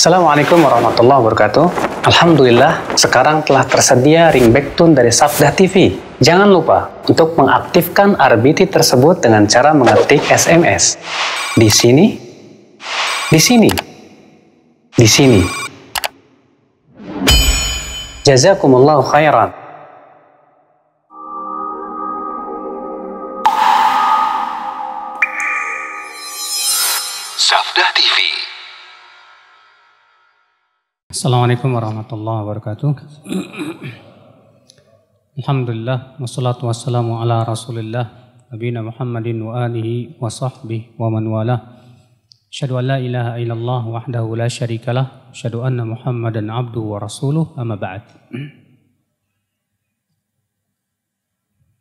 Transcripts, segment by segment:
Assalamualaikum warahmatullahi wabarakatuh. Alhamdulillah, sekarang telah tersedia ringback tone dari Sabda TV. Jangan lupa untuk mengaktifkan RBT tersebut dengan cara mengetik SMS. Di sini, di sini, di sini. Jazakumullahu khairan. Sabda TV. Assalamualaikum warahmatullahi wabarakatuh. Alhamdulillah, wassalatu wassalamu ala rasulillah nabiyina Muhammadin wa alihi wa sahbihi wa man walah. Asyhadu an la ilaha illallah wahdahu la syarikalah, asyhadu anna Muhammadan abduhu wa rasuluh, amma ba'd.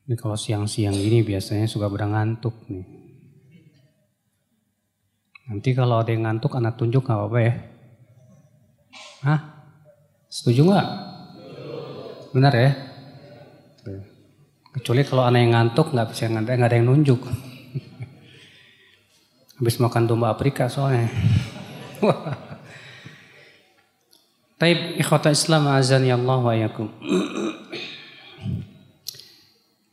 Ini kalau siang-siang gini biasanya suka berangantuk nih. Nanti kalau ada yang ngantuk anak tunjuk gak apa-apa ya? Hah? Setuju nggak? Benar ya? Kecuali kalau anak yang ngantuk nggak ada yang nunjuk. Habis makan domba Afrika soalnya. Taib ikhwata Islam azan ya Allah wa yakum.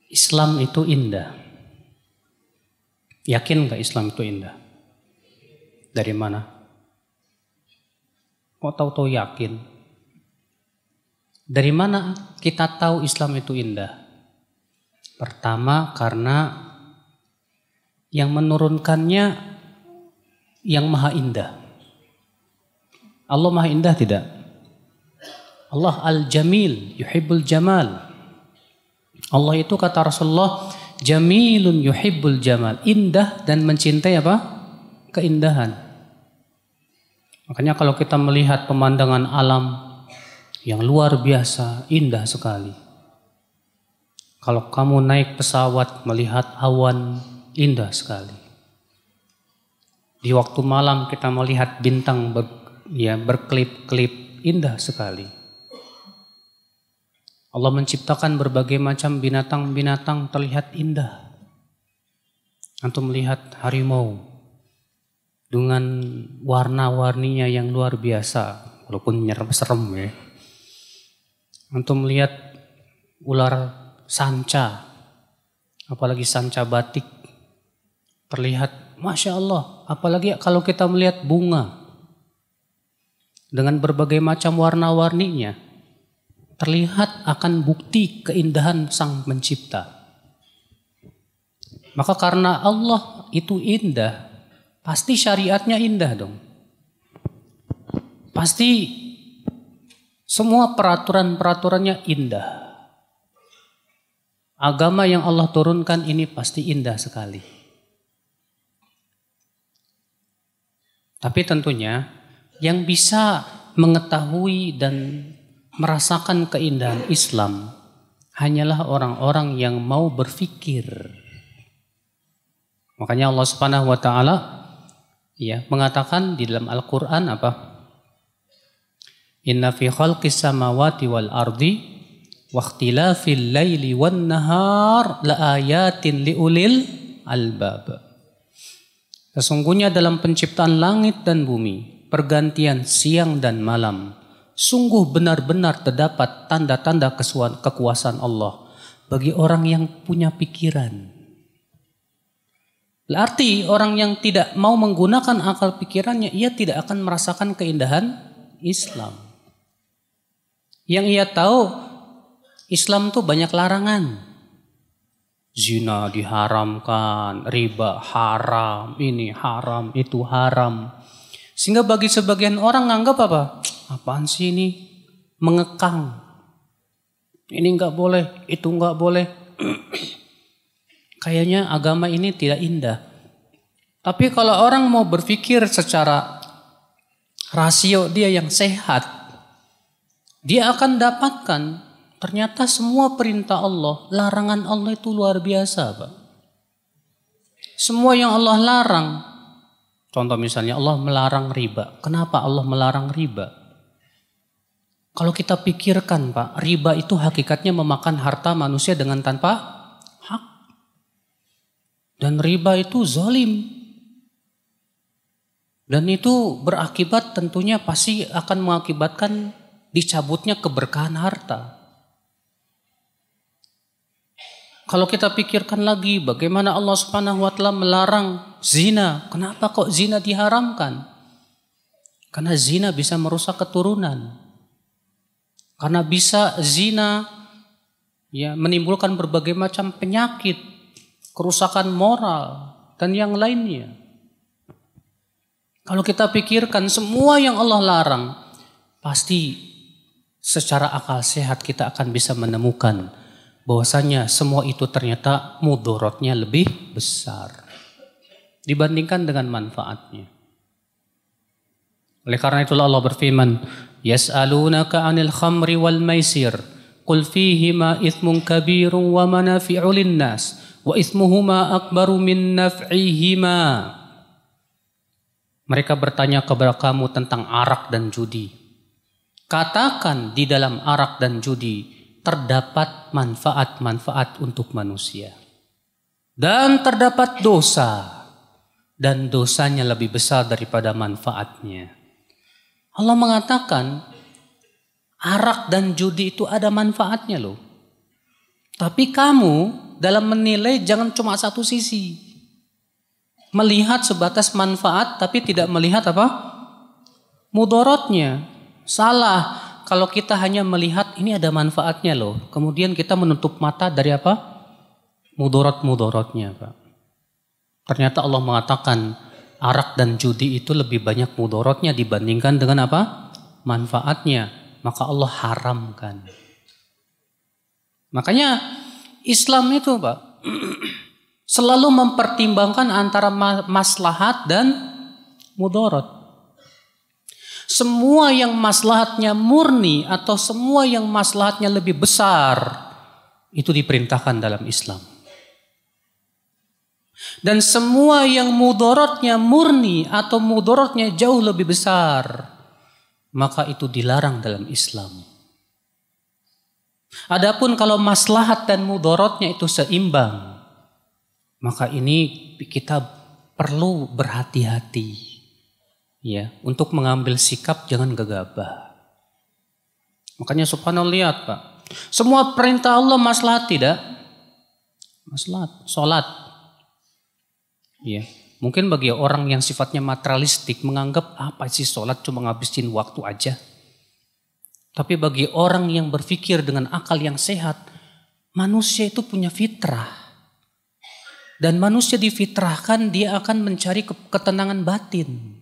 Islam itu indah. Yakin nggak Islam itu indah? Dari mana? Kok tahu-tahu yakin? Dari mana kita tahu Islam itu indah? Pertama, karena yang menurunkannya yang maha indah. Allah maha indah tidak? Allah al-jamil, yuhibbul jamal. Allah itu kata Rasulullah, jamilun yuhibbul jamal. Indah dan mencintai apa? Keindahan. Makanya kalau kita melihat pemandangan alam yang luar biasa, indah sekali. Kalau kamu naik pesawat melihat awan, indah sekali. Di waktu malam kita melihat bintang berkelip-kelip, indah sekali. Allah menciptakan berbagai macam binatang-binatang terlihat indah. Antum melihat harimau dengan warna-warninya yang luar biasa, walaupun serem ya. Antum melihat ular sanca, apalagi sanca batik, terlihat Masya Allah. Apalagi kalau kita melihat bunga dengan berbagai macam warna-warninya, terlihat akan bukti keindahan Sang Pencipta. Maka karena Allah itu indah, pasti syariatnya indah dong. Pasti semua peraturan-peraturannya indah. Agama yang Allah turunkan ini pasti indah sekali. Tapi tentunya yang bisa mengetahui dan merasakan keindahan Islam hanyalah orang-orang yang mau berfikir. Makanya Allah Subhanahu wa taala mengatakan di dalam Al-Quran apa? Inna fi khalqis samawati wal ardi wa ikhtilafil laili wan nahar la ayatin liulil albab. Sesungguhnya dalam penciptaan langit dan bumi, pergantian siang dan malam, sungguh benar-benar terdapat tanda-tanda kekuasaan Allah bagi orang yang punya pikiran. Berarti orang yang tidak mau menggunakan akal pikirannya, ia tidak akan merasakan keindahan Islam. Yang ia tahu, Islam itu banyak larangan. Zina diharamkan, riba haram, ini haram, itu haram. Sehingga bagi sebagian orang nganggap apa? Apaan sih ini? Mengekang. Ini enggak boleh, itu enggak boleh. Kayaknya agama ini tidak indah. Tapi kalau orang mau berpikir secara rasio dia yang sehat, dia akan dapatkan ternyata semua perintah Allah, larangan Allah itu luar biasa, Pak. Semua yang Allah larang. Contoh misalnya Allah melarang riba. Kenapa Allah melarang riba? Kalau kita pikirkan, Pak, riba itu hakikatnya memakan harta manusia dengan tanpa hak. Dan riba itu zalim. Dan itu berakibat tentunya pasti akan mengakibatkan dicabutnya keberkahan harta. Kalau kita pikirkan lagi bagaimana Allah Subhanahu wa taala melarang zina. Kenapa kok zina diharamkan? Karena zina bisa merusak keturunan. Karena bisa zina menimbulkan berbagai macam penyakit, kerusakan moral dan yang lainnya. Kalau kita pikirkan semua yang Allah larang, pasti secara akal sehat kita akan bisa menemukan bahwasanya semua itu ternyata mudorotnya lebih besar dibandingkan dengan manfaatnya. Oleh karena itulah Allah berfirman, "Yas'alunaka 'anil khamri wal maisir, qul fihima itsmun kabirun wa manafi'u lin-nas, wa itsmuhuma akbaru min naf'ihima." Mereka bertanya kepada kamu tentang arak dan judi. Katakan di dalam arak dan judi terdapat manfaat-manfaat untuk manusia. Dan terdapat dosa. Dan dosanya lebih besar daripada manfaatnya. Allah mengatakan arak dan judi itu ada manfaatnya loh. Tapi kamu dalam menilai jangan cuma satu sisi. Melihat sebatas manfaat tapi tidak melihat apa? Mudorotnya. Salah kalau kita hanya melihat ini ada manfaatnya loh. Kemudian kita menutup mata dari apa? Mudorotnya Pak. Ternyata Allah mengatakan arak dan judi itu lebih banyak mudorotnya dibandingkan dengan apa? Manfaatnya. Maka Allah haramkan. Makanya Islam itu Pak selalu mempertimbangkan antara maslahat dan mudorot. Semua yang maslahatnya murni atau semua yang maslahatnya lebih besar itu diperintahkan dalam Islam. Dan semua yang mudorotnya murni atau mudorotnya jauh lebih besar, maka itu dilarang dalam Islam. Adapun kalau maslahat dan mudorotnya itu seimbang, maka ini kita perlu berhati-hati ya untuk mengambil sikap, jangan gegabah. Makanya subhanallah lihat Pak, semua perintah Allah maslahat tidak? Maslahat, salat. Ya, mungkin bagi orang yang sifatnya materialistik menganggap apa sih salat cuma ngabisin waktu aja. Tapi bagi orang yang berpikir dengan akal yang sehat, manusia itu punya fitrah. Dan manusia difitrahkan dia akan mencari ketenangan batin.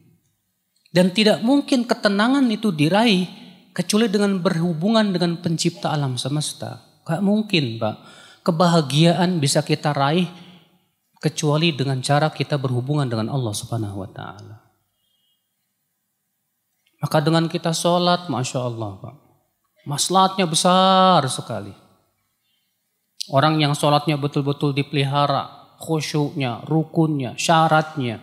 Dan tidak mungkin ketenangan itu diraih kecuali dengan berhubungan dengan pencipta alam semesta. Gak mungkin Pak. Kebahagiaan bisa kita raih kecuali dengan cara kita berhubungan dengan Allah Subhanahu wa ta'ala. Maka dengan kita sholat, Masya Allah Pak. Maslahatnya besar sekali. Orang yang sholatnya betul-betul dipelihara, khusyuknya, rukunnya, syaratnya.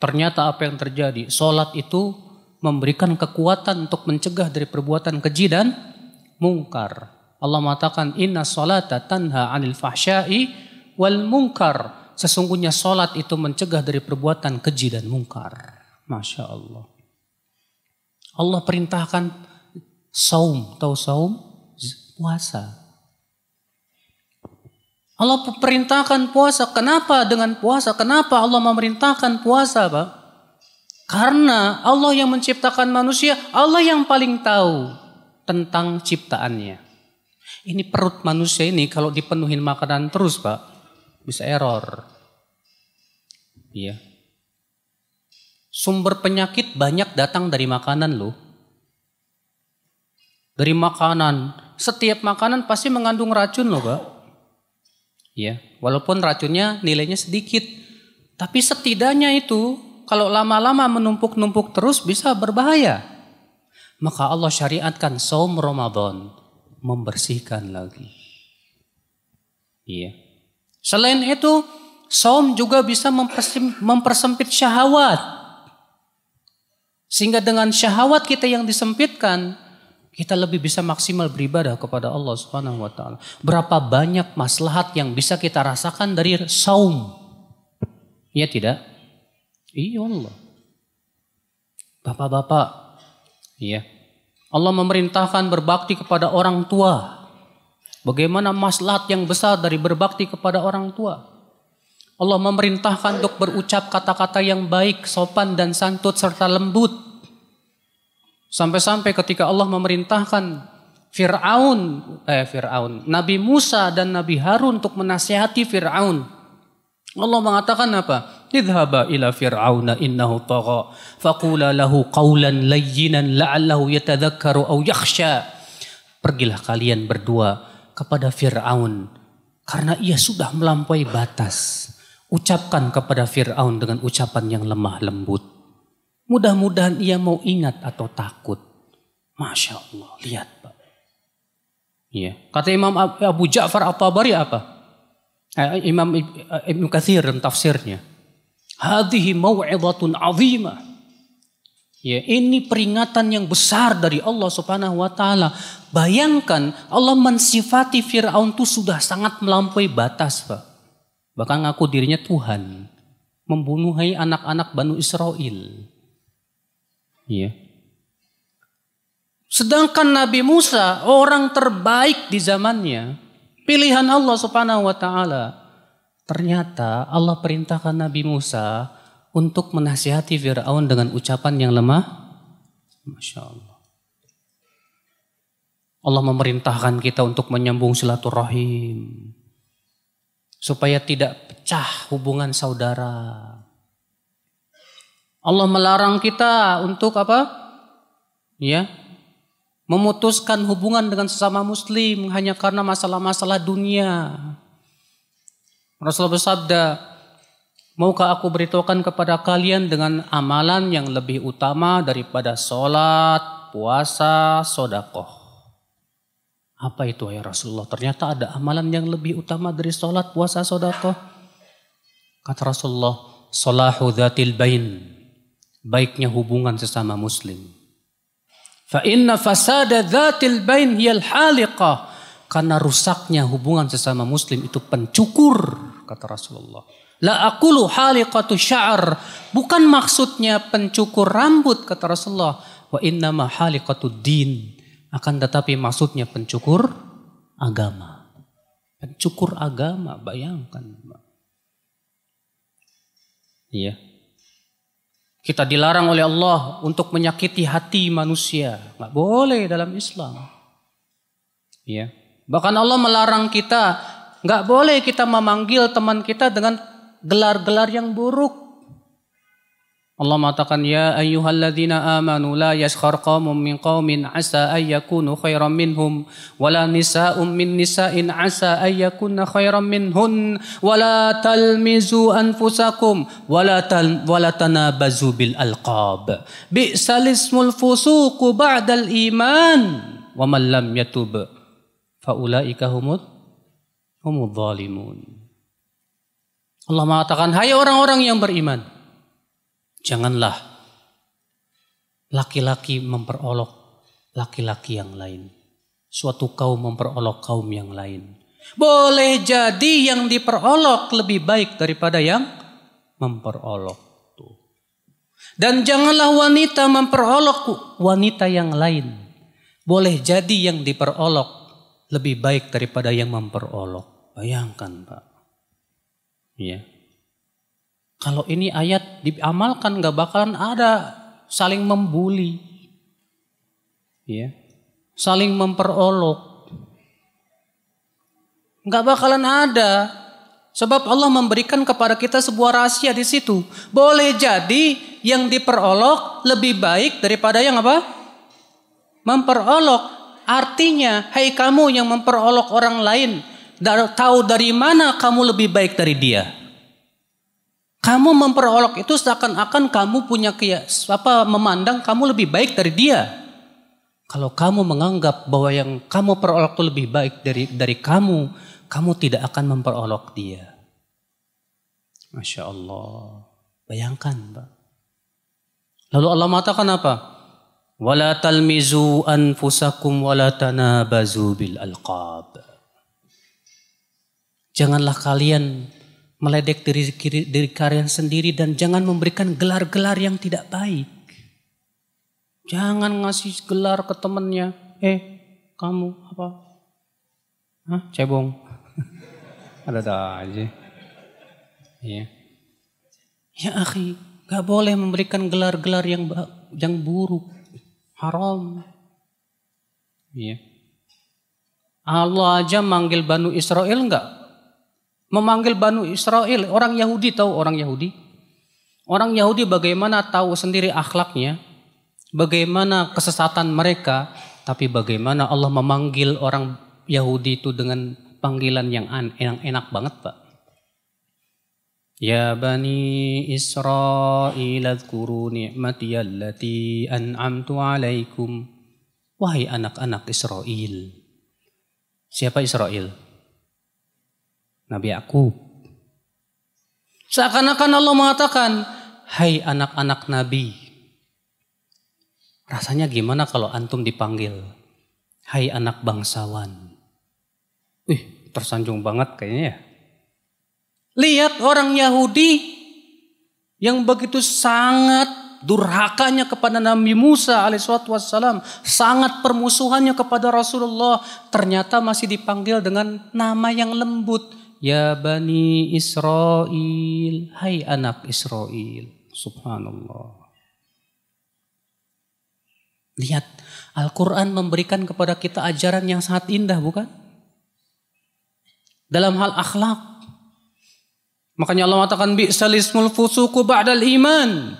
Ternyata apa yang terjadi? Sholat itu memberikan kekuatan untuk mencegah dari perbuatan keji dan mungkar. Allah mengatakan inna sholata tanha 'anil fahsya'i wal munkar. Sesungguhnya sholat itu mencegah dari perbuatan keji dan mungkar. Masya Allah. Allah perintahkan saum, tahu saum? Puasa. Allah perintahkan puasa. Kenapa dengan puasa? Kenapa Allah memerintahkan puasa Pak? Karena Allah yang menciptakan manusia, Allah yang paling tahu tentang ciptaannya. Ini perut manusia ini kalau dipenuhin makanan terus Pak, bisa error. Iya. Sumber penyakit banyak datang dari makanan loh. Dari makanan. Setiap makanan pasti mengandung racun loh Pak. Ya, walaupun racunnya nilainya sedikit. Tapi setidaknya itu kalau lama-lama menumpuk-numpuk terus bisa berbahaya. Maka Allah syariatkan saum Ramadan. Membersihkan lagi. Iya. Selain itu, saum juga bisa mempersempit syahwat. Sehingga dengan syahwat kita yang disempitkan, kita lebih bisa maksimal beribadah kepada Allah Subhanahu wa taala. Berapa banyak maslahat yang bisa kita rasakan dari saum. Ya tidak? Iya Allah. Bapak-bapak, ya. Allah memerintahkan berbakti kepada orang tua. Bagaimana maslahat yang besar dari berbakti kepada orang tua? Allah memerintahkan untuk berucap kata-kata yang baik, sopan dan santun serta lembut. Sampai-sampai ketika Allah memerintahkan Nabi Musa dan Nabi Harun untuk menasihati Fir'aun. Allah mengatakan apa? Idhaba ila fir'auna innahu tagha faqula lahu qawlan layyinan la'allahu yatadhakkaru aw yakhsha. Pergilah kalian berdua kepada Fir'aun karena ia sudah melampaui batas. Ucapkan kepada Fir'aun dengan ucapan yang lemah lembut. Mudah-mudahan ia mau ingat atau takut. Masya Allah, lihat Pak. Ya. Kata Imam Abu Ja'far At-Tabari apa? Imam Ibn Katsir dalam tafsirnya. Hadhihi mau'izatun 'azimah. Ya, ini peringatan yang besar dari Allah Subhanahu wa taala. Bayangkan Allah mensifati Firaun itu sudah sangat melampaui batas, Pak. Bahkan ngaku dirinya Tuhan, membunuh anak-anak Banu Israel. Ya. Sedangkan Nabi Musa orang terbaik di zamannya, pilihan Allah Subhanahu wa taala. Ternyata Allah perintahkan Nabi Musa untuk menasihati Fir'aun dengan ucapan yang lemah. Masya Allah. Allah memerintahkan kita untuk menyambung silaturahim. Supaya tidak pecah hubungan saudara. Allah melarang kita untuk apa? Ya, memutuskan hubungan dengan sesama muslim hanya karena masalah-masalah dunia. Rasulullah bersabda, maukah aku beritahukan kepada kalian dengan amalan yang lebih utama daripada sholat, puasa, sedekah? Apa itu ya Rasulullah? Ternyata ada amalan yang lebih utama dari sholat, puasa, sedekah. Kata Rasulullah, salahu dzatil bain, baiknya hubungan sesama muslim. Fa inna fasada dzatil bain hiyal haliqah, karena rusaknya hubungan sesama muslim itu pencukur, kata Rasulullah. La aqulu haliqatu sya'ar, bukan maksudnya pencukur rambut, kata Rasulullah. Wa innama haliqatu din, akan tetapi maksudnya pencukur agama. Pencukur agama, bayangkan. Iya. Kita dilarang oleh Allah untuk menyakiti hati manusia. Nggak boleh dalam Islam. Iya. Bahkan Allah melarang kita, nggak boleh kita memanggil teman kita dengan gelar-gelar yang buruk. Allah mengatakan, ya ayyuhalladzina amanu la yaskhar qaumun min qaumin asa ay yakunu khairan minhum wala nisa'un min nisa'in asa ay yakunna khairan minhun wala talmizu anfusakum wala tanabazu bil alqab bi'sal ismul fusuqu ba'dal iman wa man lam yatub faulaika humud zalimun. Allah mengatakan, hai orang-orang yang beriman, janganlah laki-laki memperolok laki-laki yang lain. Suatu kaum memperolok kaum yang lain. Boleh jadi yang diperolok lebih baik daripada yang memperolok. Dan janganlah wanita memperolok wanita yang lain. Boleh jadi yang diperolok lebih baik daripada yang memperolok. Bayangkan Pak. Ya. Kalau ini ayat diamalkan gak bakalan ada saling membuli. Ya. Saling memperolok. Gak bakalan ada. Sebab Allah memberikan kepada kita sebuah rahasia di situ. Boleh jadi yang diperolok lebih baik daripada yang apa? Memperolok. Artinya, hai kamu yang memperolok orang lain, tahu dari mana kamu lebih baik dari dia? Kamu memperolok itu seakan-akan kamu punya memandang kamu lebih baik dari dia. Kalau kamu menganggap bahwa yang kamu perolok itu lebih baik dari kamu tidak akan memperolok dia. Masya Allah. Bayangkan Pak. Lalu Allah mengatakan apa? Wala talmizu anfusakum wala tanabazu bil alqab. Janganlah kalian meledek diri kalian sendiri dan jangan memberikan gelar-gelar yang tidak baik. Jangan ngasih gelar ke temennya. Kamu apa? Hah, cebong. Ada aja. Iya. Ya akhi, gak boleh memberikan gelar-gelar yang buruk. Haram. Iya. Allah aja manggil Banu Israel enggak? Memanggil Banu Israel, orang Yahudi tahu orang Yahudi? Orang Yahudi bagaimana tahu sendiri akhlaknya, bagaimana kesesatan mereka, tapi bagaimana Allah memanggil orang Yahudi itu dengan panggilan yang enak banget, Pak. Ya Bani Israel adhkuru ni'mati allati an'amtu alaikum. Wahai anak-anak Israel. Siapa Israel? Nabi Yakub. Seakan-akan Allah mengatakan, hai anak-anak Nabi. Rasanya gimana kalau antum dipanggil, hai anak bangsawan. Tersanjung banget kayaknya ya. Lihat orang Yahudi yang begitu sangat durhakanya kepada Nabi Musa alaihissalam, sangat permusuhannya kepada Rasulullah, ternyata masih dipanggil dengan nama yang lembut. Ya Bani Israel, hai anak Israel. Subhanallah. Lihat, Al-Quran memberikan kepada kita ajaran yang sangat indah, bukan? Dalam hal akhlak. Makanya Allah mengatakan bi'sal ismul fusuqu ba'dal iman.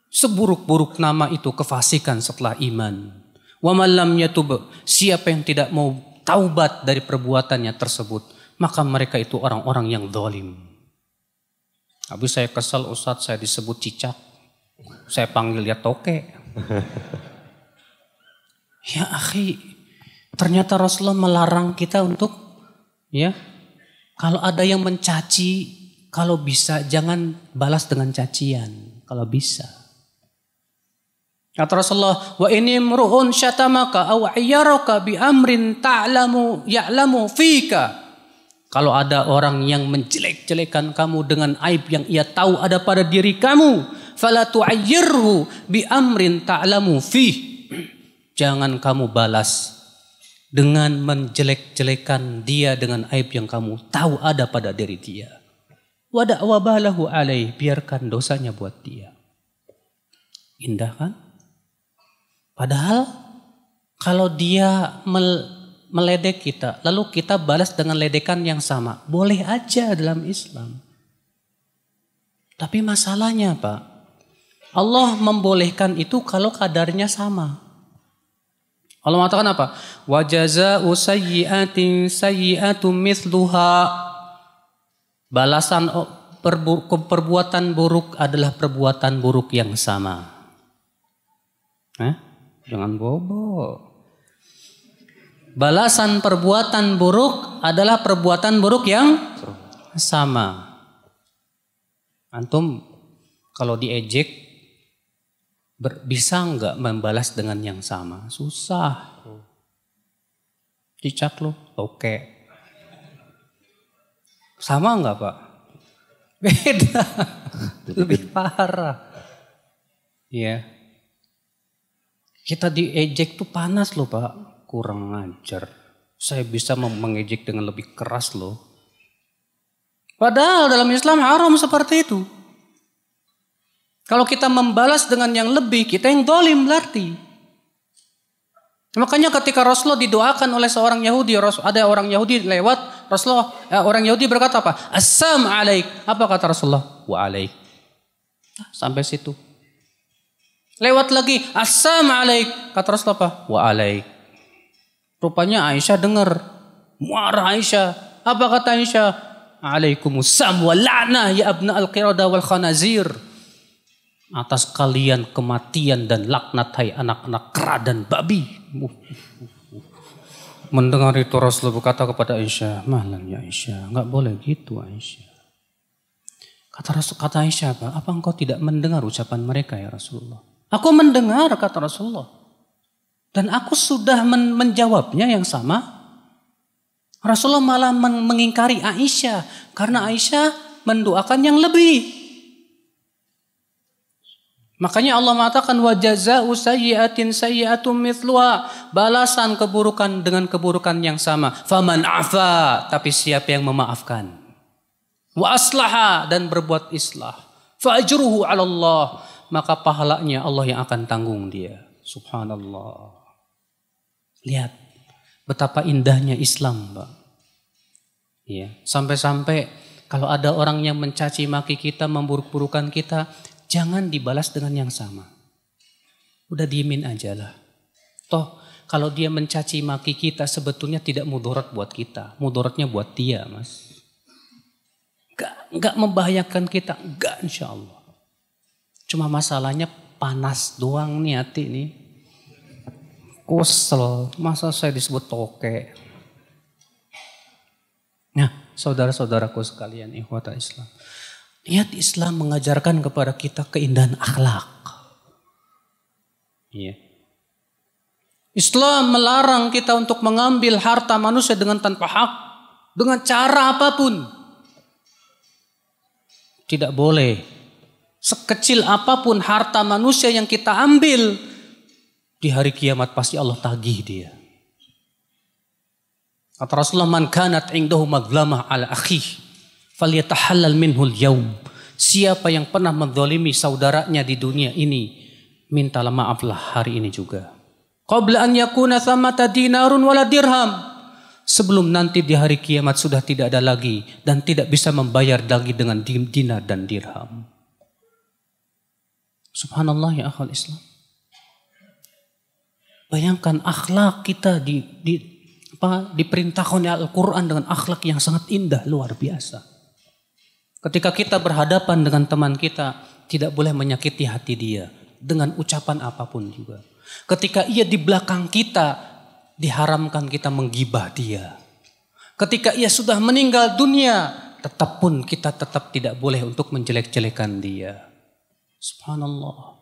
Seburuk-buruk nama itu kefasikan setelah iman. Wa man lam yatub, siapa yang tidak mau taubat dari perbuatannya tersebut, maka mereka itu orang-orang yang zalim. Habis saya kesal, Ustadz, saya disebut cicak. Saya panggil dia toke. Ya akhi, ternyata Rasulullah melarang kita untuk kalau ada yang mencaci, kalau bisa jangan balas dengan cacian, kalau bisa. Kata Rasulullah, wa ini imru'un syatamaka aw ayyaraka bi amrin ya'lamu fika. Kalau ada orang yang menjelek-jelekan kamu dengan aib yang ia tahu ada pada diri kamu, fala tu'ayyirhu bi amrin ta'lamu fih. Jangan kamu balas dengan menjelek-jelekan dia dengan aib yang kamu tahu ada pada diri dia. Wa da'wa balahu alaih, biarkan dosanya buat dia. Indah kan? Padahal kalau dia meledek kita, lalu kita balas dengan ledekan yang sama, boleh aja dalam Islam. Tapi masalahnya Pak, Allah membolehkan itu kalau kadarnya sama. Allah mengatakan apa? Wa jazaa'u sayyi'atin sayyi'atun mithluha. Balasan perbuatan buruk adalah perbuatan buruk yang sama. Jangan bobo. Balasan perbuatan buruk adalah perbuatan buruk yang sama. Antum kalau diejek bisa enggak membalas dengan yang sama? Susah. Cicak lo, oke. Sama enggak Pak? Beda. Lebih parah. Iya. Kita diejek tuh panas loh Pak. Kurang ajar. Saya bisa mengejek dengan lebih keras loh. Padahal dalam Islam haram seperti itu. Kalau kita membalas dengan yang lebih, kita yang zalim berarti. Makanya ketika Rasulullah didoakan oleh seorang Yahudi, ada orang Yahudi lewat, Rasulullah, orang Yahudi berkata apa? Assalamu alaik. Apa kata Rasulullah? Wa alaik. Sampai situ. Lewat lagi, assalamu alaik. Kata Rasulullah apa? Wa alaik. Rupanya Aisyah dengar. Muarah Aisyah. Apa kata Aisyah? Alaikumussalam wa la'nah ya abna al-qirada wal khanazir. Atas kalian kematian dan laknat hai anak-anak kera dan babi. Mendengar itu Rasulullah berkata kepada Aisyah, malam ya Aisyah, enggak boleh gitu Aisyah. Kata Aisyah, apa engkau tidak mendengar ucapan mereka ya Rasulullah? Aku mendengar kata Rasulullah. Dan aku sudah menjawabnya yang sama. Rasulullah malah mengingkari Aisyah. Karena Aisyah mendoakan yang lebih. Makanya Allah mengatakan wa jazaa'u sayyi'atin sayyi'atun mithluha, balasan keburukan dengan keburukan yang sama. Faman afa, tapi siapa yang memaafkan. Wa aslaha, dan berbuat islah. Fa ajruhu 'ala Allah, maka pahalanya Allah yang akan tanggung dia. Subhanallah. Lihat betapa indahnya Islam, Pak. Ya, sampai-sampai kalau ada orang yang mencaci maki kita, memburuk-burukan kita, jangan dibalas dengan yang sama. Udah diemin aja lah. Toh kalau dia mencaci maki kita sebetulnya tidak mudarat buat kita. Mudaratnya buat dia, Mas. Enggak membahayakan kita. Enggak, insya Allah. Cuma masalahnya panas doang nih hati nih. Kusel. Masa saya disebut toke. Nah, saudara-saudaraku sekalian, ikhwata Islam. Lihat Islam mengajarkan kepada kita keindahan akhlak. Iya. Islam melarang kita untuk mengambil harta manusia dengan tanpa hak. Dengan cara apapun. Tidak boleh. Sekecil apapun harta manusia yang kita ambil, di hari kiamat pasti Allah tagih dia. Kata Rasulullah, man kanat indahu madlamah ala akhih, falyatahallal minhul yaum. Siapa yang pernah menzalimi saudaranya di dunia ini, mintalah maaflah hari ini juga. Qabla an yakuna thamata dinarun wala dirham. Sebelum nanti di hari kiamat sudah tidak ada lagi dan tidak bisa membayar lagi dengan dinar dan dirham. Subhanallah ya akhwal Islam. Bayangkan akhlak kita diperintahkan oleh Al-Quran dengan akhlak yang sangat indah, luar biasa. Ketika kita berhadapan dengan teman kita, tidak boleh menyakiti hati dia dengan ucapan apapun juga. Ketika ia di belakang kita, diharamkan kita menggibah dia. Ketika ia sudah meninggal dunia, kita tetap tidak boleh untuk menjelek-jelekan dia. Subhanallah.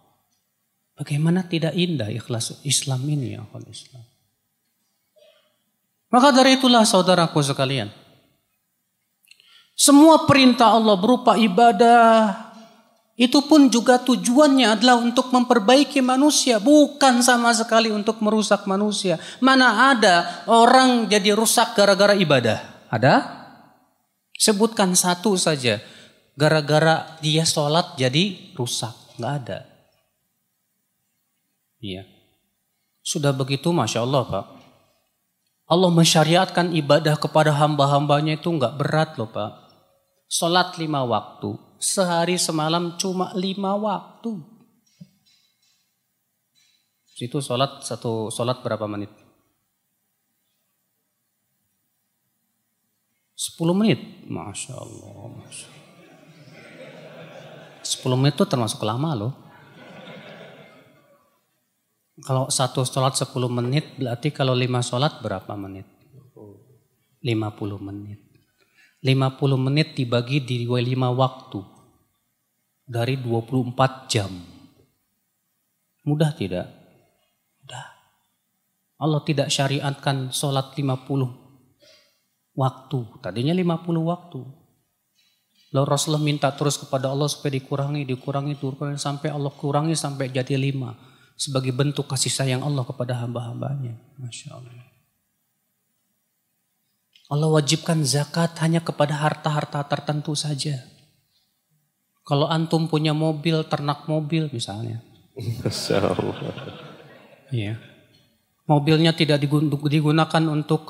Bagaimana tidak indah ikhlas Islam ini ya akhwat Islam. Maka dari itulah saudaraku sekalian, semua perintah Allah berupa ibadah, itu pun juga tujuannya adalah untuk memperbaiki manusia, bukan sama sekali untuk merusak manusia. Mana ada orang jadi rusak gara-gara ibadah? Ada? Sebutkan satu saja, gara-gara dia sholat jadi rusak. Nggak ada. Iya. Sudah begitu Masya Allah Pak. Allah mensyariatkan ibadah kepada hamba-hambanya itu nggak berat loh Pak. Sholat 5 waktu. Sehari semalam cuma 5 waktu. Itu satu sholat berapa menit? 10 menit. Masya Allah. 10 menit itu termasuk lama loh. Kalau satu sholat 10 menit, berarti kalau 5 sholat berapa menit? 50 menit. 50 menit dibagi di 5 waktu. Dari 24 jam. Mudah tidak? Mudah. Allah tidak syariatkan sholat 50 waktu. Tadinya 50 waktu. Lalu Rasulullah minta terus kepada Allah supaya dikurangi sampai Allah kurangi sampai jadi 5. Sebagai bentuk kasih sayang Allah kepada hamba-hambanya. Masya Allah. Allah wajibkan zakat hanya kepada harta-harta tertentu saja. Kalau antum punya mobil, ternak mobil misalnya. Masya Allah. Iya. Mobilnya tidak digunakan untuk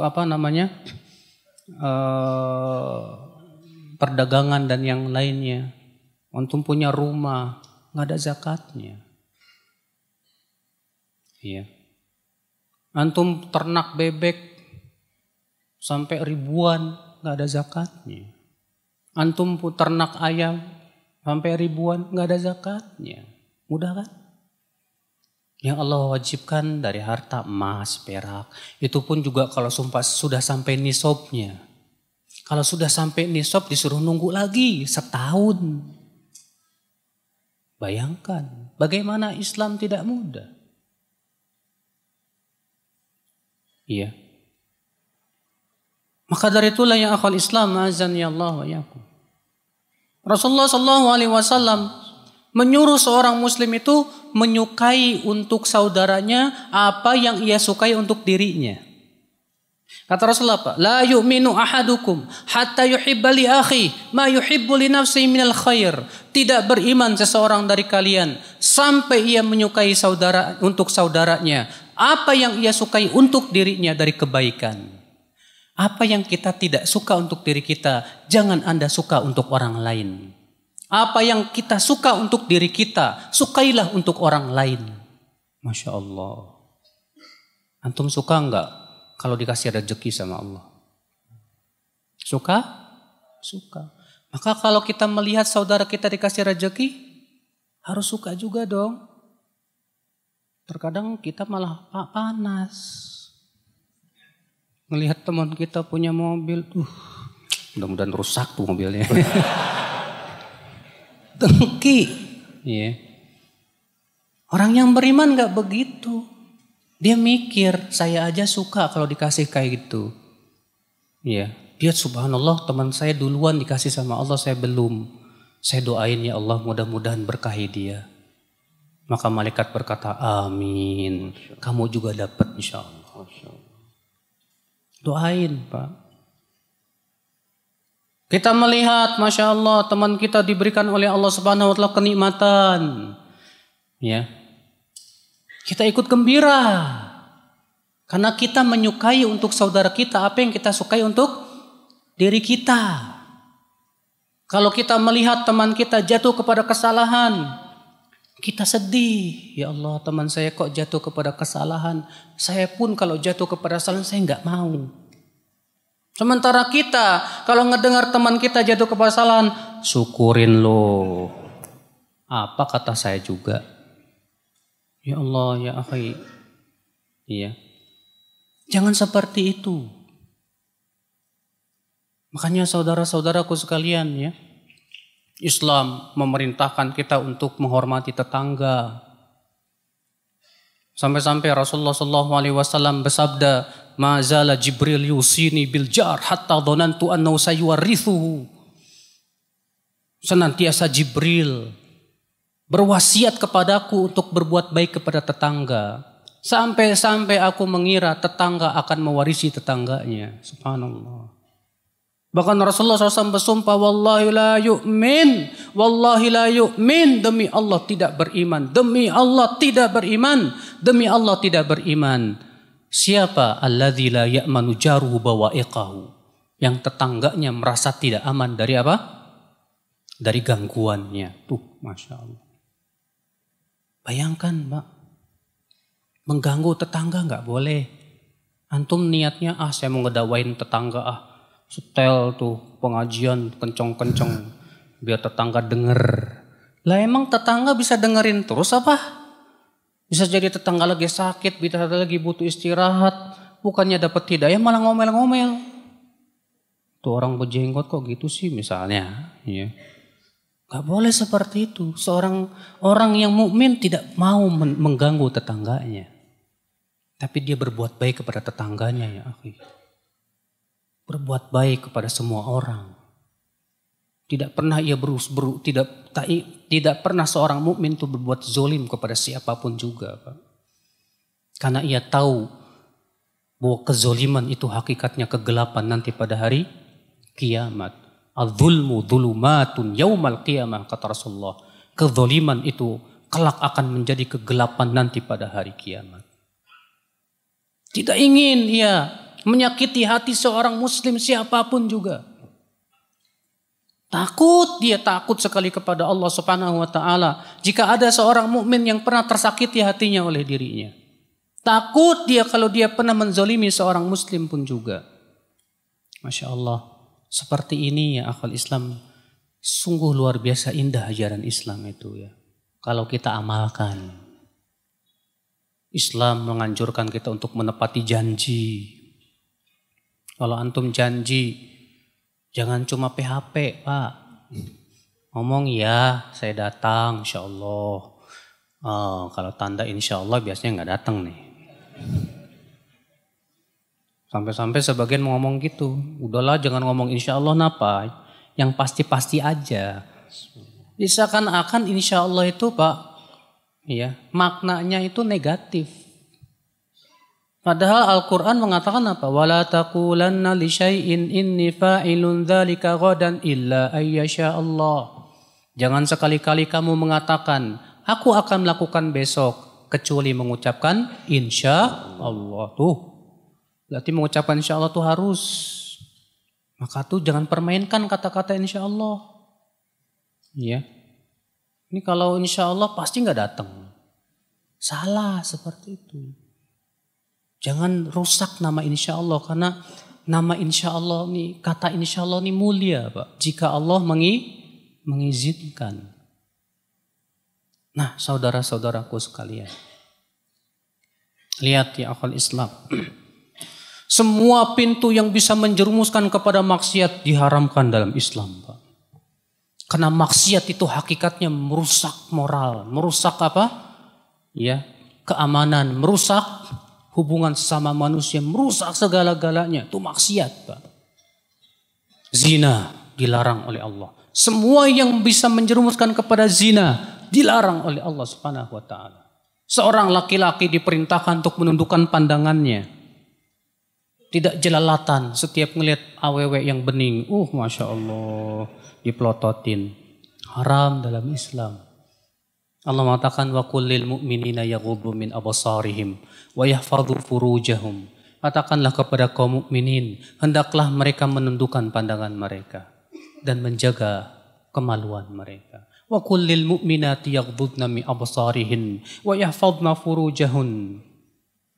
perdagangan dan yang lainnya. Antum punya rumah, nggak ada zakatnya. Iya. Antum ternak bebek sampai ribuan, nggak ada zakatnya. Antum ternak ayam sampai ribuan, nggak ada zakatnya. Mudah kan? Yang Allah wajibkan dari harta emas, perak. Itu pun juga kalau sudah sampai nisabnya. Kalau sudah sampai nisab disuruh nunggu lagi setahun. Bayangkan bagaimana Islam tidak mudah. Iya. Maka dari itulah yang akhwal Islam azan ya Allah wa yakum. Rasulullah sallallahu alaihi wasallam Menyuruh seorang muslim itu menyukai untuk saudaranya apa yang ia sukai untuk dirinya. Kata Rasulullah apa? La yu'minu ahadukum hatta yuhibba li akhi ma yuhibbu li nafsihi minal khair. Tidak beriman seseorang dari kalian sampai ia menyukai saudara untuk saudaranya apa yang ia sukai untuk dirinya dari kebaikan. Apa yang kita tidak suka untuk diri kita, jangan Anda suka untuk orang lain. Apa yang kita suka untuk diri kita, sukailah untuk orang lain. Masya Allah. Antum suka enggak kalau dikasih rezeki sama Allah? Suka? Suka. Maka kalau kita melihat saudara kita dikasih rezeki, harus suka juga dong. Terkadang kita malah panas. Melihat teman kita punya mobil, mudah-mudahan rusak tuh mobilnya. Dengki. Yeah. Orang yang beriman gak begitu. Dia mikir, saya aja suka kalau dikasih kayak gitu. Yeah. Dia subhanallah teman saya duluan dikasih sama Allah, saya belum. Saya doain ya Allah mudah-mudahan berkahi dia. Maka malaikat berkata amin. Kamu juga dapat insya Allah. Doain Pak. Kita melihat, Masya Allah, teman kita diberikan oleh Allah Subhanahu Wa Taala kenikmatan, ya, kita ikut gembira, karena kita menyukai untuk saudara kita apa yang kita sukai untuk diri kita. Kalau kita melihat teman kita jatuh kepada kesalahan, kita sedih, ya Allah, teman saya kok jatuh kepada kesalahan. Saya pun kalau jatuh kepada kesalahan saya nggak mau. Sementara kita kalau ngedengar teman kita jatuh kepada kesalahan, syukurin lo. Apa kata saya juga? Ya Allah, ya akhi. Iya. Jangan seperti itu. Makanya saudara-saudaraku sekalian ya, Islam memerintahkan kita untuk menghormati tetangga. Sampai-sampai Rasulullah SAW bersabda, "Ma zala Jibril yusini bil jar hatta dhanantu annahu sayuwarithuhu." Senantiasa Jibril berwasiat kepadaku untuk berbuat baik kepada tetangga. Sampai-sampai aku mengira tetangga akan mewarisi tetangganya. Subhanallah. Bahkan Rasulullah SAW bersumpah, wallahi la yu'min, wallahi la yu'min, demi Allah tidak beriman, demi Allah tidak beriman, demi Allah tidak beriman. Siapa? Alladzi la ya'manu jaruhu bawa'iqahu, yang tetangganya merasa tidak aman dari apa? Dari gangguannya. Tuh, Masya Allah. Bayangkan Mbak, mengganggu tetangga nggak boleh. Antum niatnya, saya mau ngedawain tetangga, setel tuh pengajian kenceng-kenceng biar tetangga denger. Lah emang tetangga bisa dengerin terus apa? Bisa jadi tetangga lagi sakit, bisa lagi butuh istirahat, bukannya dapat hidayah malah ngomel-ngomel. Tuh orang berjenggot kok gitu sih misalnya, ya. Gak boleh seperti itu. Seorang orang yang mukmin tidak mau mengganggu tetangganya, tapi dia berbuat baik kepada tetangganya, ya akhi. Berbuat baik kepada semua orang. Tidak pernah ia tidak pernah seorang mukmin itu berbuat zolim kepada siapapun juga, Pak. Karena ia tahu bahwa kezoliman itu hakikatnya kegelapan nanti pada hari kiamat. Al-zulmu dhulumatun yaumal qiyamah, kata Rasulullah. Kezoliman itu kelak akan menjadi kegelapan nanti pada hari kiamat. Tidak ingin ia menyakiti hati seorang muslim siapapun juga. Dia takut sekali kepada Allah Subhanahu wa taala. Jika ada seorang mukmin yang pernah tersakiti hatinya oleh dirinya. Takut dia kalau dia pernah menzalimi seorang muslim pun juga. Masya Allah. Seperti ini ya akal Islam. Sungguh luar biasa indah ajaran Islam itu ya. Kalau kita amalkan. Islam menganjurkan kita untuk menepati janji. Kalau antum janji, jangan cuma PHP, Pak. Ngomong ya, saya datang, insya Allah. Kalau tanda insya Allah biasanya nggak datang nih. Sampai-sampai sebagian ngomong gitu. Udahlah jangan ngomong insya Allah, napa? Yang pasti-pasti aja. Seakan-akan insya Allah itu Pak, ya, maknanya itu negatif. Padahal Al-Quran mengatakan apa? Wala taqulanna li syai'in inni fa'ilun dzalika ghadan illa ayyasha Allah. Jangan sekali-kali kamu mengatakan, aku akan melakukan besok, kecuali mengucapkan insya Allah. Tuh, berarti mengucapkan insya Allah tuh harus. Maka tuh jangan permainkan kata-kata insya Allah. Ya. Ini kalau insya Allah pasti nggak datang. Salah seperti itu. Jangan rusak nama insya Allah, karena nama insya Allah ini, kata insya Allah ini mulia Pak. Jika Allah mengizinkan. Nah saudara-saudaraku sekalian. Lihat ya akal Islam. Semua pintu yang bisa menjerumuskan kepada maksiat diharamkan dalam Islam Pak. Karena maksiat itu hakikatnya merusak moral. Merusak apa? Ya, keamanan, merusak hubungan sesama manusia, merusak segala-galanya. Itu maksiat Pak. Zina dilarang oleh Allah. Semua yang bisa menjerumuskan kepada zina dilarang oleh Allah Subhanahu wa taala. Seorang laki-laki diperintahkan untuk menundukkan pandangannya. Tidak jelalatan setiap melihat awewe yang bening. Masya Allah, dipelototin. Haram dalam Islam. Allah mengatakan wa kullil mu'minina yaghuddu min absarihim wa yahfadhu furujahum. Katakanlah kepada kaum mukminin, hendaklah mereka menundukkan pandangan mereka dan menjaga kemaluan mereka. Wa kullil mu'minati yaghuddna min absarihin wa yahfadhna furujahun.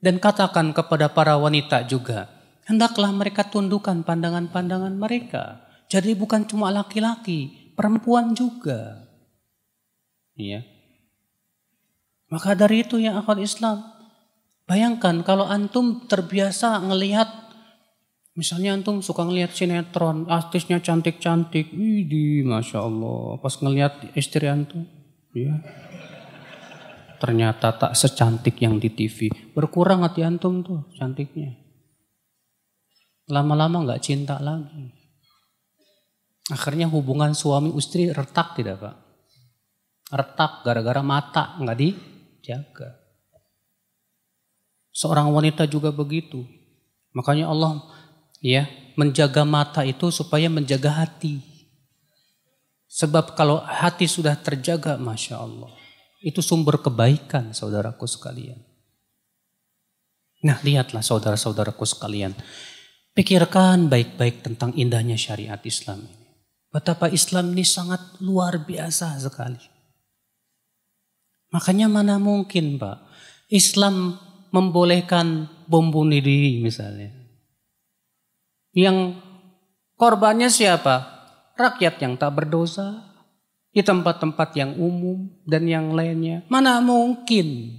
Dan katakan kepada para wanita juga, hendaklah mereka tundukkan pandangan-pandangan mereka. Jadi bukan cuma laki-laki, perempuan juga. Iya. Maka dari itu ya akhwat Islam, bayangkan kalau antum terbiasa ngelihat, misalnya antum suka ngelihat sinetron, artisnya cantik-cantik, widih, masya Allah. Pas ngelihat istri antum, ya, ternyata tak secantik yang di TV. Berkurang hati antum tuh cantiknya. Lama-lama nggak cinta lagi. Akhirnya hubungan suami istri retak tidak Pak? Retak gara-gara mata nggak dijaga. Seorang wanita juga begitu. Makanya Allah ya menjaga mata itu supaya menjaga hati. Sebab kalau hati sudah terjaga, masya Allah, itu sumber kebaikan saudaraku sekalian. Nah lihatlah saudara-saudaraku sekalian, pikirkan baik-baik tentang indahnya syariat Islam ini. Betapa Islam ini sangat luar biasa sekali. Makanya mana mungkin Pak, Islam membolehkan bom bunuh diri misalnya. Yang korbannya siapa? Rakyat yang tak berdosa, di tempat-tempat yang umum dan yang lainnya. Mana mungkin?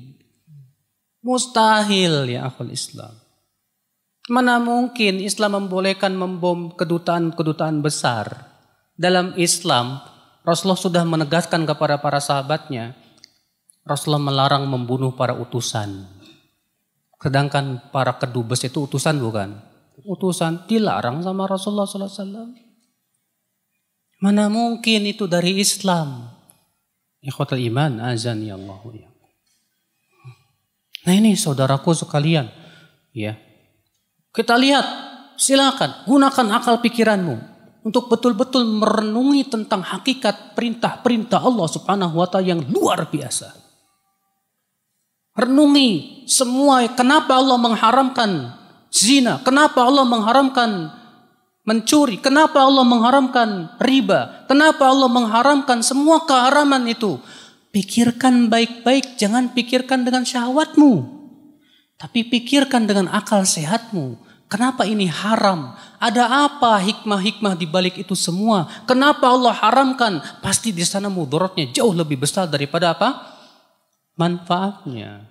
Mustahil ya akhul Islam. Mana mungkin Islam membolehkan membom kedutaan-kedutaan besar. Dalam Islam, Rasulullah sudah menegaskan kepada para sahabatnya, Rasulullah melarang membunuh para utusan. Sedangkan para kedubes itu utusan bukan? Utusan, dilarang sama Rasulullah SAW. Mana mungkin itu dari Islam? Ikhwatul iman, azan ya Allah. Nah ini saudaraku sekalian, ya. Kita lihat, silakan gunakan akal pikiranmu untuk betul-betul merenungi tentang hakikat perintah-perintah Allah Subhanahu wa taala yang luar biasa. Renungi semua, kenapa Allah mengharamkan zina, kenapa Allah mengharamkan mencuri, kenapa Allah mengharamkan riba, kenapa Allah mengharamkan semua keharaman itu. Pikirkan baik-baik, jangan pikirkan dengan syahwatmu, tapi pikirkan dengan akal sehatmu. Kenapa ini haram? Ada apa hikmah-hikmah di balik itu semua? Kenapa Allah haramkan? Pasti di sana mudaratnya jauh lebih besar daripada apa? Manfaatnya.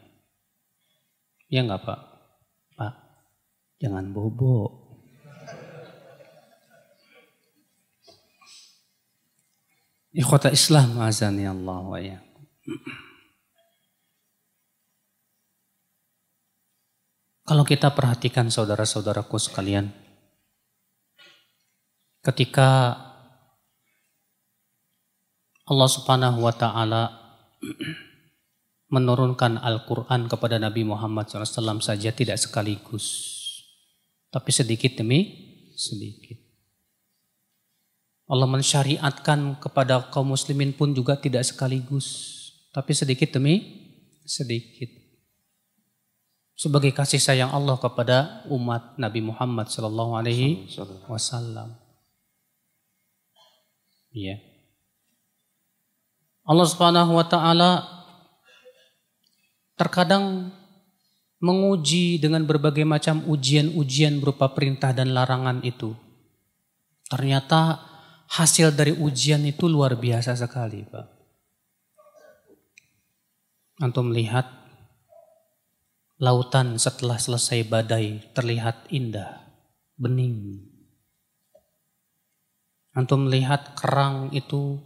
Ya enggak Pak? Pak, jangan bobo. Ikhwata Islam azani Allah wa ya. Kalau kita perhatikan saudara-saudaraku sekalian, ketika Allah Subhanahu wa taala menurunkan Al-Qur'an kepada Nabi Muhammad SAW saja tidak sekaligus, tapi sedikit demi sedikit. Allah mensyariatkan kepada kaum muslimin pun juga tidak sekaligus, tapi sedikit demi sedikit. Sebagai kasih sayang Allah kepada umat Nabi Muhammad SAW. Ya. Allah Subhanahu wa taala terkadang menguji dengan berbagai macam ujian-ujian berupa perintah dan larangan itu. Ternyata hasil dari ujian itu luar biasa sekali, Pak. Antum lihat lautan setelah selesai badai terlihat indah, bening. Antum lihat kerang itu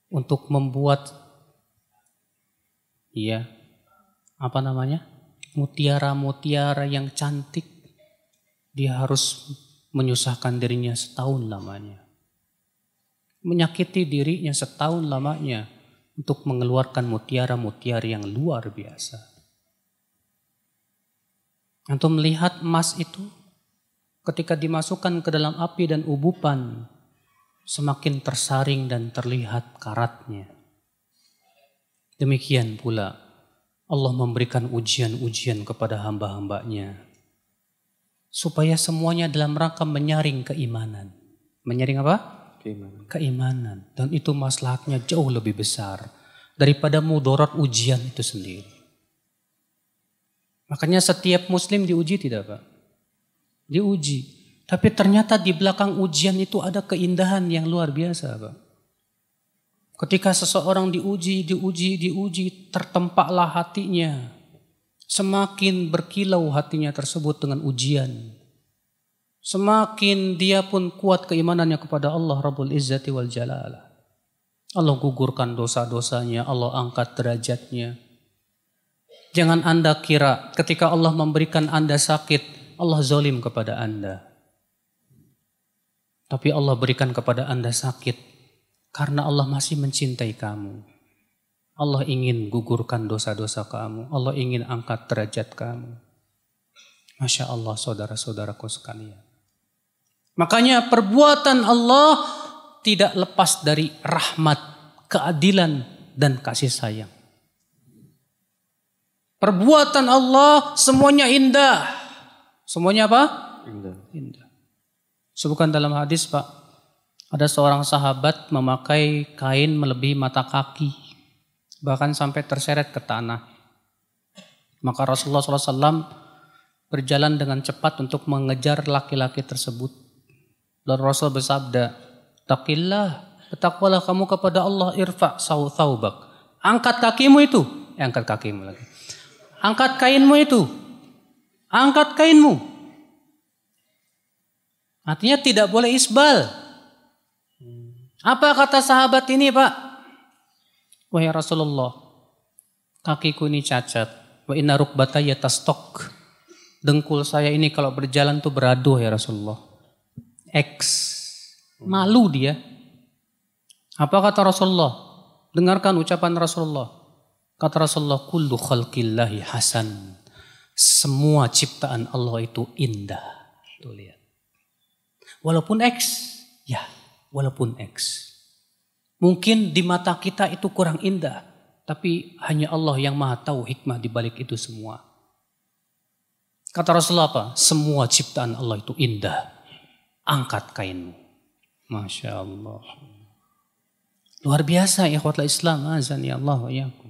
untuk membuat mutiara-mutiara yang cantik, dia harus menyusahkan dirinya setahun lamanya. Menyakiti dirinya setahun lamanya untuk mengeluarkan mutiara-mutiara yang luar biasa. Antum melihat emas itu ketika dimasukkan ke dalam api dan ubupan, semakin tersaring dan terlihat karatnya. Demikian pula Allah memberikan ujian-ujian kepada hamba-hambanya supaya semuanya dalam rangka menyaring keimanan. Menyaring apa? Keimanan. Dan itu maslahatnya jauh lebih besar daripada mudarat ujian itu sendiri. Makanya setiap muslim diuji tidak, Pak? Diuji. Tapi ternyata di belakang ujian itu ada keindahan yang luar biasa, Pak. Ketika seseorang diuji, tertempaklah hatinya. Semakin berkilau hatinya tersebut dengan ujian. Semakin dia pun kuat keimanannya kepada Allah Rabbul Izzati wal Jalalah. Allah gugurkan dosa-dosanya, Allah angkat derajatnya. Jangan Anda kira ketika Allah memberikan Anda sakit, Allah zalim kepada Anda. Tapi Allah berikan kepada Anda sakit karena Allah masih mencintai kamu. Allah ingin gugurkan dosa-dosa kamu. Allah ingin angkat derajat kamu. Masya Allah, saudara-saudaraku sekalian. Makanya perbuatan Allah tidak lepas dari rahmat, keadilan, dan kasih sayang. Perbuatan Allah semuanya indah. Semuanya apa? Indah. Sebutkan dalam hadis, Pak, ada seorang sahabat memakai kain melebihi mata kaki, bahkan sampai terseret ke tanah. Maka Rasulullah SAW berjalan dengan cepat untuk mengejar laki-laki tersebut. Lalu Rasul bersabda, "Taqillah, bertakwalah kamu kepada Allah, irfa' thawbak." Angkat kakimu itu, angkat kakimu lagi. Angkat kainmu itu, angkat kainmu. Artinya tidak boleh isbal. Apa kata sahabat ini, Pak? Wahai Rasulullah, kakiku ini cacat. Wa inna rukbataya tastok. Dengkul saya ini kalau berjalan tuh beradu, ya Rasulullah. Malu dia. Apa kata Rasulullah? Dengarkan ucapan Rasulullah. Kata Rasulullah, kullu khalqillahi hasan. Semua ciptaan Allah itu indah. Tuh lihat. Walaupun walaupun X. Mungkin di mata kita itu kurang indah, tapi hanya Allah yang Maha tahu hikmah di balik itu semua. Kata Rasulullah apa? Semua ciptaan Allah itu indah. Angkat kainmu. Masya Allah. Luar biasa ya ikhwatul Islam. Azan ya Allah wa yakum.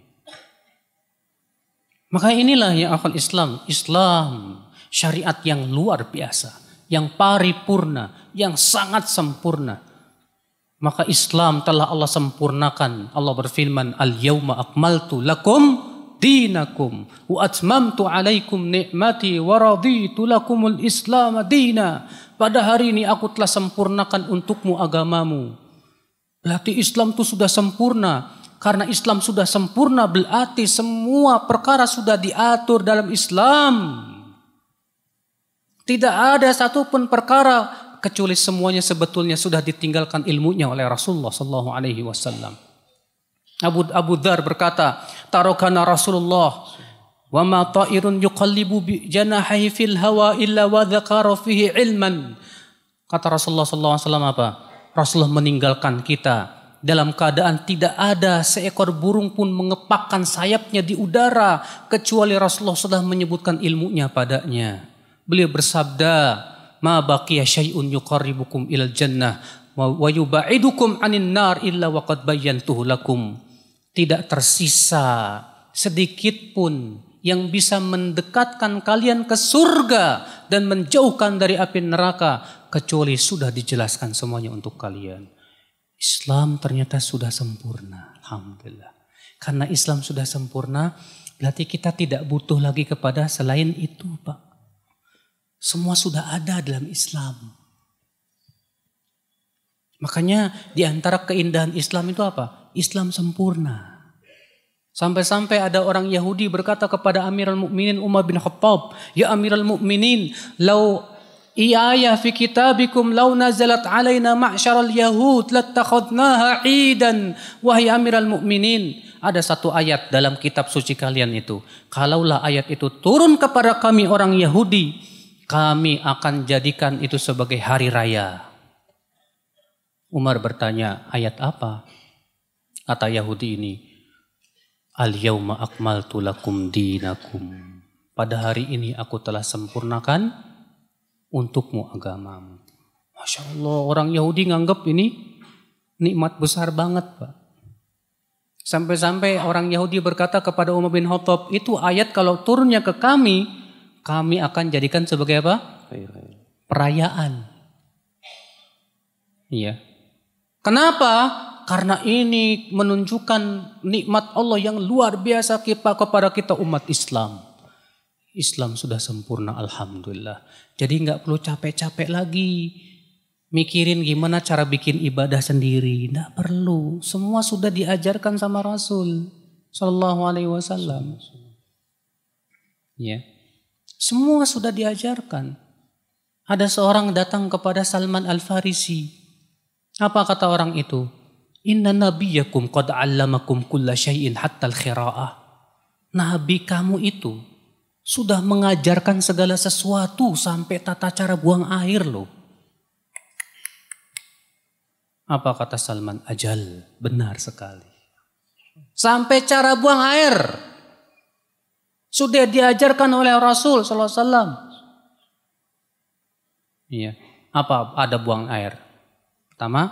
Maka inilah ya akhwat Islam. Islam syariat yang luar biasa. Yang paripurna, yang sangat sempurna. Maka Islam telah Allah sempurnakan. Allah berfirman, "Al-yawma akmaltu lakum dinakum wa atmamtu alaikum ni'mati wa raditu lakumul Islam dina." Pada hari ini aku telah sempurnakan untukmu agamamu. Berarti Islam itu sudah sempurna. Karena Islam sudah sempurna berarti semua perkara sudah diatur dalam Islam. Tidak ada satupun perkara kecuali semuanya sebetulnya sudah ditinggalkan ilmunya oleh Rasulullah SAW. Abu Dzar berkata, "Tarakana Rasulullah wa ma ta'irun yuqallibu bi janahihi fil hawa illa wa dzakara fihi ilman." Kata Rasulullah SAW apa? Rasulullah meninggalkan kita dalam keadaan tidak ada seekor burung pun mengepakkan sayapnya di udara kecuali Rasulullah sudah menyebutkan ilmunya padanya. Beliau bersabda, "Ma baqiya syai'un yuqarribukum ilal jannah wa yubaidukum 'anin nar illa waqad bayyantuhu lakum." Tidak tersisa sedikit pun yang bisa mendekatkan kalian ke surga dan menjauhkan dari api neraka kecuali sudah dijelaskan semuanya untuk kalian. Islam ternyata sudah sempurna. Alhamdulillah. Karena Islam sudah sempurna, berarti kita tidak butuh lagi kepada selain itu, Pak. Semua sudah ada dalam Islam. Makanya di antara keindahan Islam itu apa? Islam sempurna. Sampai-sampai ada orang Yahudi berkata kepada Amirul Mukminin Umar bin Khattab, "Ya Amirul Mukminin, lau ayah fi kitabikum lau nazalat alaina ma'syaral yahud lattakhadnaha 'idan." Wahai Amirul Mukminin, ada satu ayat dalam kitab suci kalian itu. Kalaulah ayat itu turun kepada kami orang Yahudi, kami akan jadikan itu sebagai hari raya. Umar bertanya, ayat apa? Kata Yahudi ini, "Al-yauma akmaltu lakum dinakum." Pada hari ini aku telah sempurnakan untukmu agamamu. Masya Allah, orang Yahudi nganggap ini nikmat besar banget, Pak. Sampai-sampai orang Yahudi berkata kepada Umar bin Khattab, itu ayat kalau turunnya ke kami akan jadikan sebagai apa? Perayaan. Iya. Kenapa? Karena ini menunjukkan nikmat Allah yang luar biasa kepada kita umat Islam. Islam sudah sempurna, alhamdulillah. Jadi nggak perlu capek-capek lagi mikirin gimana cara bikin ibadah sendiri. Nggak perlu. Semua sudah diajarkan sama Rasul Sallallahu Alaihi Wasallam. Ya, semua sudah diajarkan. Ada seorang datang kepada Salman Al-Farisi. Apa kata orang itu? "Inna nabiyakum qad 'allamakum kulla syai'in hatta al-khira'ah." Nabi kamu itu sudah mengajarkan segala sesuatu sampai tata cara buang air loh. Apa kata Salman? Ajal, benar sekali. Sampai cara buang air sudah diajarkan oleh Rasul sallallahu alaihi wasallam. Iya. Apa ada buang air? Pertama,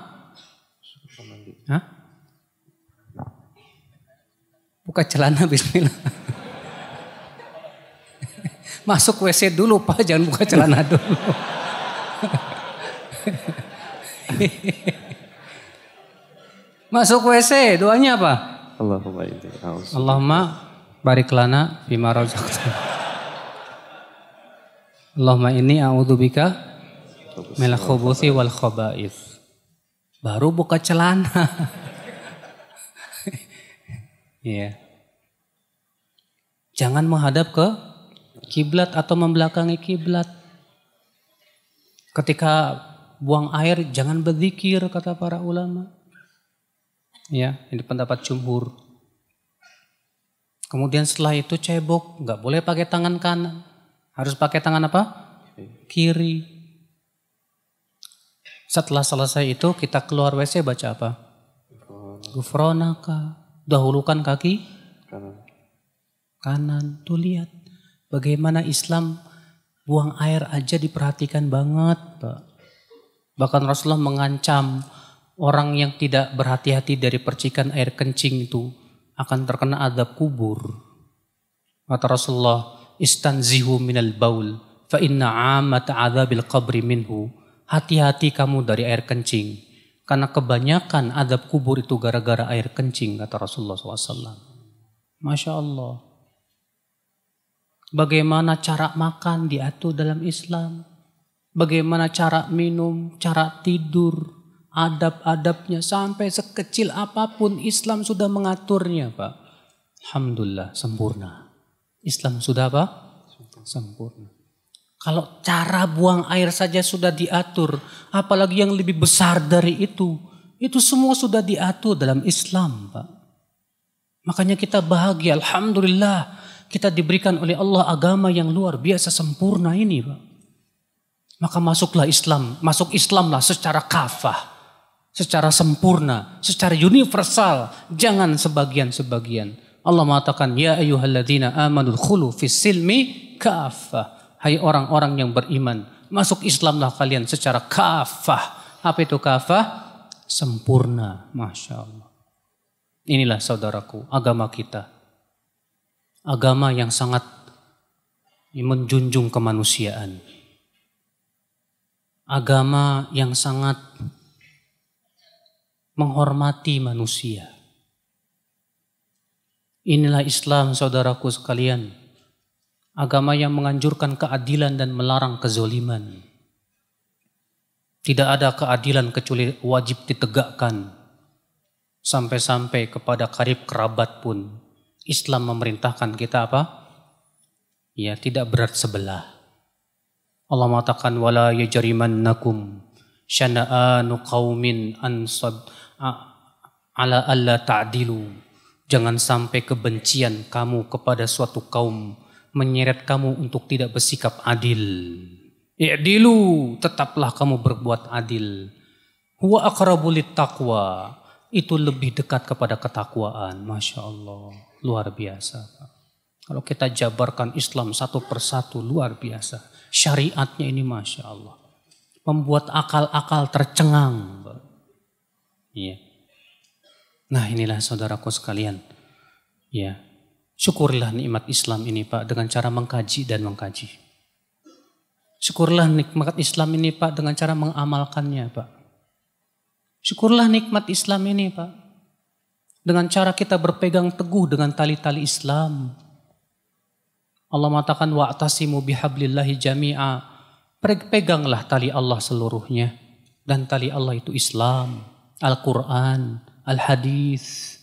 buka celana, bismillah. Masuk WC dulu, Pak, jangan buka celana dulu. Masuk WC, doanya apa? Allahumma barik lana bima razaqtana. Allahumma inni a'udzubika minal khubuthi wal khaba'ith. Baru buka celana. Iya. Jangan menghadap ke kiblat atau membelakangi kiblat. Ketika buang air jangan berzikir kata para ulama. Ya, ini pendapat jumhur. Kemudian setelah itu cebok, nggak boleh pakai tangan kanan. Harus pakai tangan apa? Kiri. Setelah selesai itu kita keluar WC baca apa? Gufronaka. Dahulukan kaki kanan. Tuh lihat bagaimana Islam buang air aja diperhatikan banget, Pak. Bahkan Rasulullah mengancam orang yang tidak berhati-hati dari percikan air kencing itu akan terkena azab kubur. Kata Rasulullah, "Istanzihu minal baul fa inna 'amata 'adzabil qabri minhu." Hati-hati kamu dari air kencing. Karena kebanyakan azab kubur itu gara-gara air kencing, kata Rasulullah SAW. Masya Allah. Bagaimana cara makan diatur dalam Islam. Bagaimana cara minum, cara tidur, adab-adabnya. Sampai sekecil apapun Islam sudah mengaturnya, Pak. Alhamdulillah, sempurna. Islam sudah apa? Sempurna. Kalau cara buang air saja sudah diatur, apalagi yang lebih besar dari itu semua sudah diatur dalam Islam, Pak. Makanya kita bahagia, alhamdulillah kita diberikan oleh Allah agama yang luar biasa sempurna ini, Pak. Maka masuklah Islam, masuk Islamlah secara kafah, secara sempurna, secara universal, jangan sebagian-sebagian. Allah mengatakan, ya ayyuhalladzina amanu dkhulu fis silmi kafah. Hai orang-orang yang beriman, masuk Islamlah kalian secara kafah. Apa itu kafah? Sempurna, Masya Allah. Inilah saudaraku, agama kita. Agama yang sangat menjunjung kemanusiaan. Agama yang sangat menghormati manusia. Inilah Islam, saudaraku sekalian. Agama yang menganjurkan keadilan dan melarang kezoliman. Tidak ada keadilan kecuali wajib ditegakkan. Sampai-sampai kepada karib kerabat pun Islam memerintahkan kita apa? Ya, tidak berat sebelah. Allah mengatakan wala yajrimannakum syana'anu qaumin ala alla ta'dilu. Jangan sampai kebencian kamu kepada suatu kaum menyeret kamu untuk tidak bersikap adil. I'dilu, tetaplah kamu berbuat adil. Huwa aqrabu littaqwa, itu lebih dekat kepada ketakwaan. Masya Allah, luar biasa. Kalau kita jabarkan Islam satu persatu, luar biasa. Syariatnya ini Masya Allah. Membuat akal-akal tercengang. Iya. Nah inilah saudaraku sekalian. Ya, syukurlah nikmat Islam ini Pak dengan cara mengkaji dan mengkaji. Syukurlah nikmat Islam ini Pak dengan cara mengamalkannya Pak. Syukurlah nikmat Islam ini Pak dengan cara kita berpegang teguh dengan tali-tali Islam. Allah mengatakan wa'tasimu bihablillahi jami'a. Peganglah tali Allah seluruhnya. Dan tali Allah itu Islam, Al-Quran, Al-Hadis.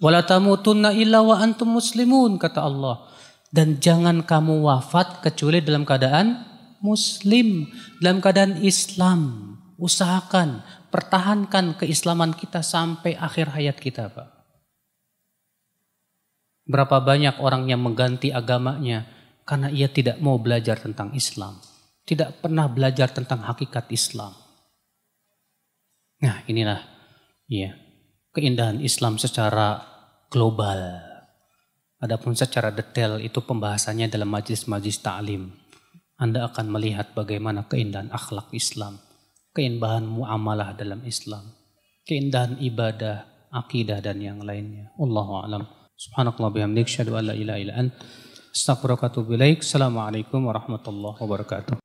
Wala tamutunna illa wa antum muslimun, kata Allah. Dan jangan kamu wafat kecuali dalam keadaan muslim, dalam keadaan Islam. Usahakan, pertahankan keislaman kita sampai akhir hayat kita Pak. Berapa banyak orang yang mengganti agamanya karena ia tidak mau belajar tentang Islam. Tidak pernah belajar tentang hakikat Islam. Nah inilah ya, keindahan Islam secara global. Adapun secara detail itu pembahasannya dalam majlis-majlis ta'lim. Anda akan melihat bagaimana keindahan akhlak Islam. Keindahan muamalah dalam Islam. Keindahan ibadah, akidah dan yang lainnya. Wallahu a'lam. Subhanakallah bihamdik, syahadu an la ilaha illa ant, astaghfiruka wa atubu ilaik. Assalamualaikum warahmatullahi wabarakatuh.